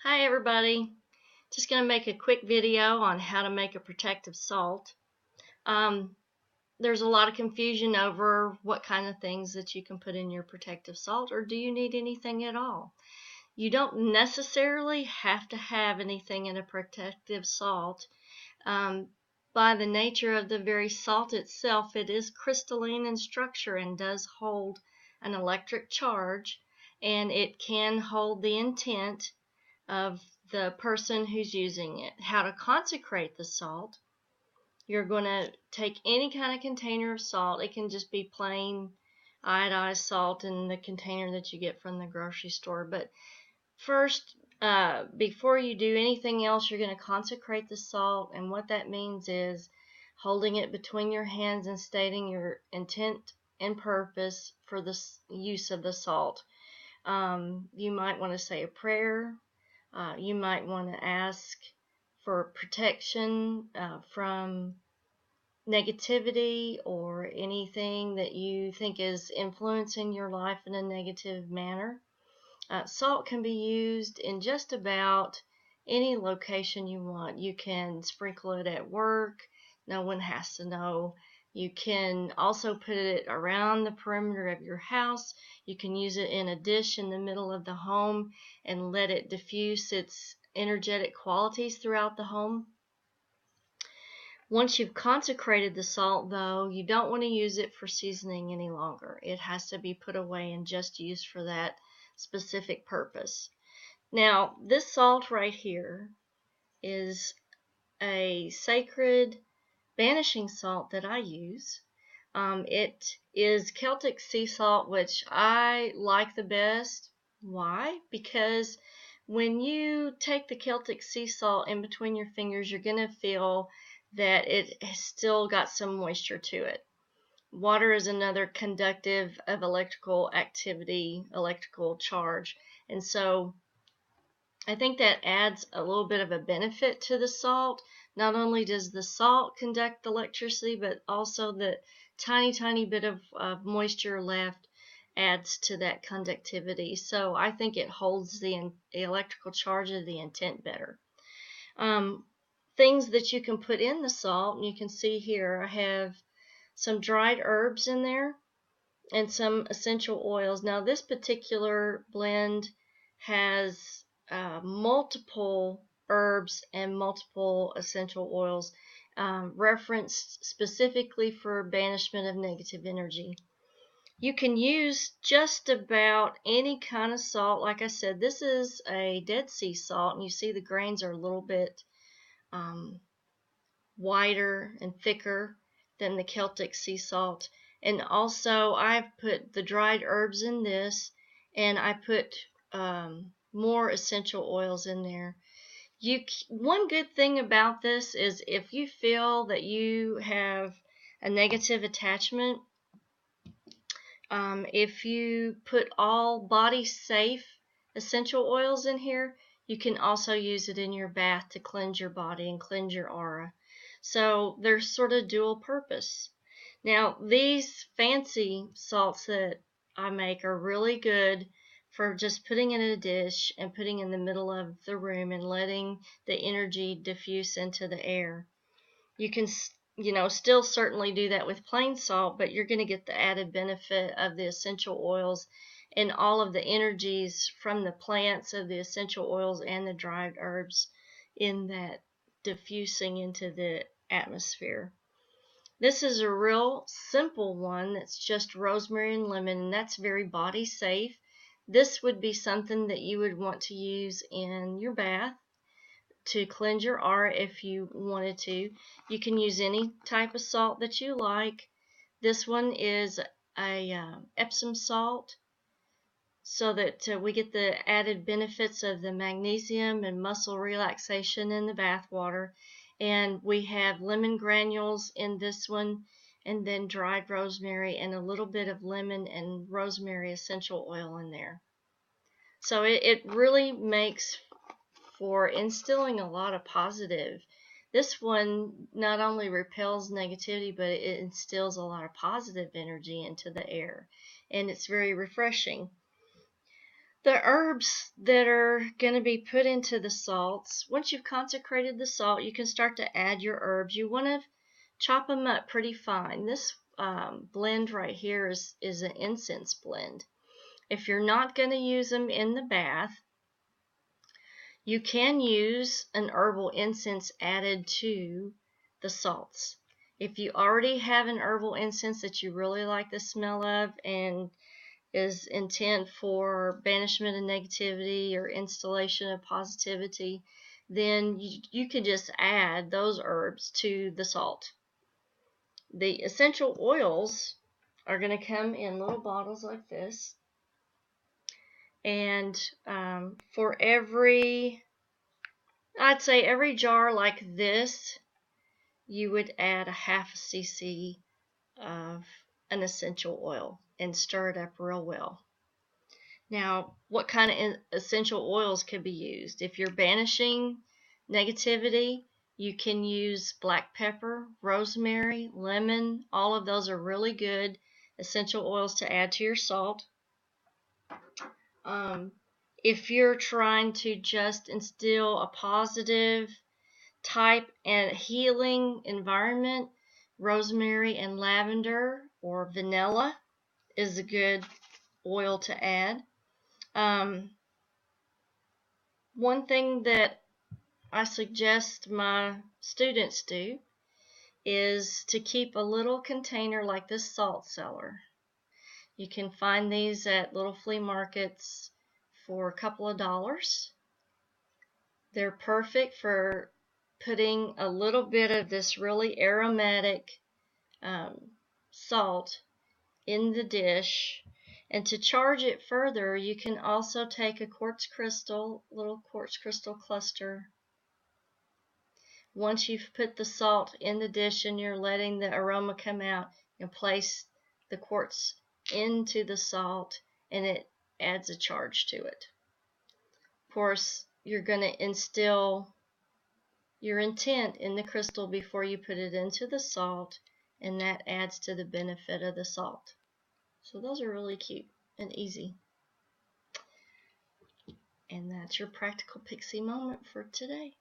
Hi everybody, just going to make a quick video on how to make a protective salt. Um, there's a lot of confusion over what kind of things that you can put in your protective salt, or do you need anything at all? You don't necessarily have to have anything in a protective salt. By the nature of the very salt itself, it is crystalline in structure and does hold an electric charge, and it can hold the intent of the person who's using it. How to consecrate the salt. You're going to take any kind of container of salt. It can just be plain iodized salt in the container that you get from the grocery store. But first, before you do anything else, you're going to consecrate the salt. And what that means is holding it between your hands and stating your intent and purpose for the use of the salt. You might want to say a prayer. You might want to ask for protection from negativity or anything that you think is influencing your life in a negative manner. Salt can be used in just about any location you want. You can sprinkle it at work. No one has to know. You can also put it around the perimeter of your house. You can use it in a dish in the middle of the home and let it diffuse its energetic qualities throughout the home. Once you've consecrated the salt, though, you don't want to use it for seasoning any longer. It has to be put away and just used for that specific purpose. Now, this salt right here is a sacred banishing salt that I use. It is Celtic sea salt, which I like the best. Why? Because when you take the Celtic sea salt in between your fingers, you're going to feel that it has still got some moisture to it. Water is another conductive of electrical activity, electrical charge, and so I think that adds a little bit of a benefit to the salt. Not only does the salt conduct electricity, but also the tiny bit of moisture left adds to that conductivity. So I think it holds the electrical charge of the intent better. Things that you can put in the salt, and you can see here I have some dried herbs in there and some essential oils. Now this particular blend has multiple herbs and multiple essential oils referenced specifically for banishment of negative energy. You can use just about any kind of salt. Like I said, this is a Dead Sea salt, and you see the grains are a little bit wider and thicker than the Celtic sea salt. And also I've put the dried herbs in this, and I put more essential oils in there. One good thing about this is if you feel that you have a negative attachment, if you put all body safe essential oils in here, you can also use it in your bath to cleanse your body and cleanse your aura. So they're sort of dual purpose. Now these fancy salts that I make are really good for just putting in a dish and putting in the middle of the room and letting the energy diffuse into the air. You can still certainly do that with plain salt, but you're going to get the added benefit of the essential oils and all of the energies from the plants of the essential oils and the dried herbs in that diffusing into the atmosphere. This is a real simple one that's just rosemary and lemon, and that's very body safe. This would be something that you would want to use in your bath to cleanse your aura if you wanted to. You can use any type of salt that you like. This one is a Epsom salt, so that we get the added benefits of the magnesium and muscle relaxation in the bath water. And we have lemon granules in this one, and then dried rosemary and a little bit of lemon and rosemary essential oil in there. So it really makes for instilling a lot of positive. This one not only repels negativity, but it instills a lot of positive energy into the air, and it's very refreshing. The herbs that are going to be put into the salts, once you've consecrated the salt, you can start to add your herbs. You want to chop them up pretty fine. This blend right here is an incense blend. If you're not going to use them in the bath, you can use an herbal incense added to the salts. If you already have an herbal incense that you really like the smell of and is intent for banishment of negativity or installation of positivity, then you can just add those herbs to the salt. The essential oils are going to come in little bottles like this. And for I'd say every jar like this, you would add a half a cc of an essential oil and stir it up real well. Now, what kind of essential oils could be used? If you're banishing negativity, you can use black pepper, rosemary, lemon. All of those are really good essential oils to add to your salt. If you're trying to just instill a positive type and healing environment, rosemary and lavender or vanilla is a good oil to add. One thing that I suggest my students do is to keep a little container like this salt cellar. You can find these at little flea markets for a couple of dollars. They're perfect for putting a little bit of this really aromatic salt in the dish. And to charge it further, you can also take a little quartz crystal cluster. Once you've put the salt in the dish and you're letting the aroma come out, and place the quartz into the salt, and it adds a charge to it. Of course, you're going to instill your intent in the crystal before you put it into the salt, and that adds to the benefit of the salt. So those are really cute and easy. And that's your practical pixie moment for today.